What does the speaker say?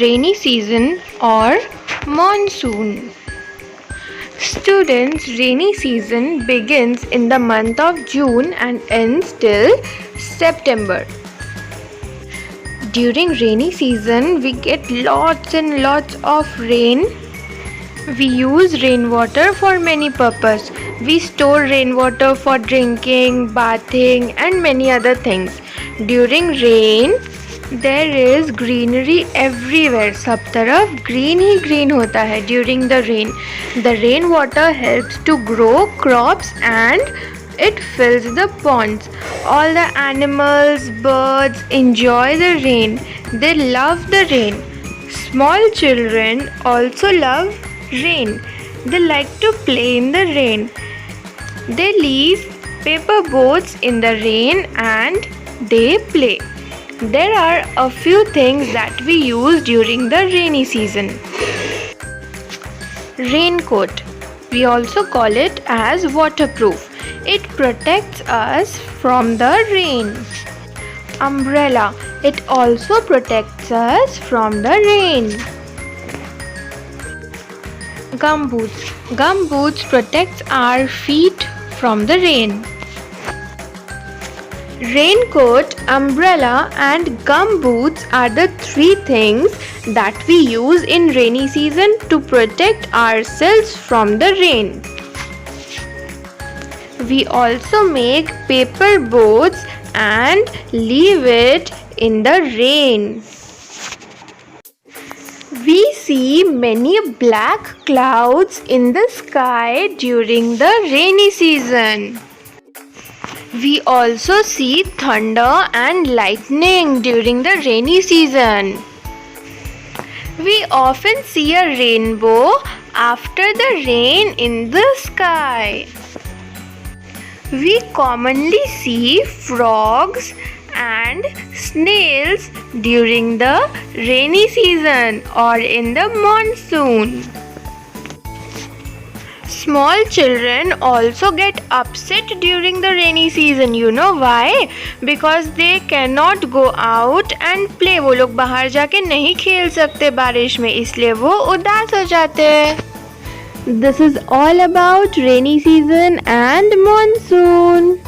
rainy season or monsoon. Students, rainy season begins in the month of June and ends till September. During rainy season, we get lots and lots of rain. We use rainwater for many purposes. We store rainwater for drinking, bathing and many other things. During rain, there is greenery everywhere. सब तरफ green ही green होता है during the rain. The rainwater helps to grow crops and it fills the ponds. All the animals, birds enjoy the rain. They love the rain. Small children also love rain. They like to play in the rain. They leave paper boats in the rain and they play. There are a few things that we use during the rainy season. Raincoat. We also call it as waterproof. It protects us from the rain. Umbrella. It also protects us from the rain. Gumboots. Gumboots protects our feet from the rain. Raincoat, umbrella and gumboots are the three things that we use in rainy season to protect ourselves from the rain. We also make paper boats and leave it in the rain. We see many black clouds in the sky during the rainy season. We also see thunder and lightning during the rainy season. We often see a rainbow after the rain in the sky. We commonly see frogs and snails during the rainy season or in the monsoon. Small children also get upset during the rainy season. You know why? Because they cannot go out and play. वो लोग बाहर जाके नहीं खेल सकते बारिश में, इसलिए वो उदास हो जाते हैं. This is all about rainy season and monsoon.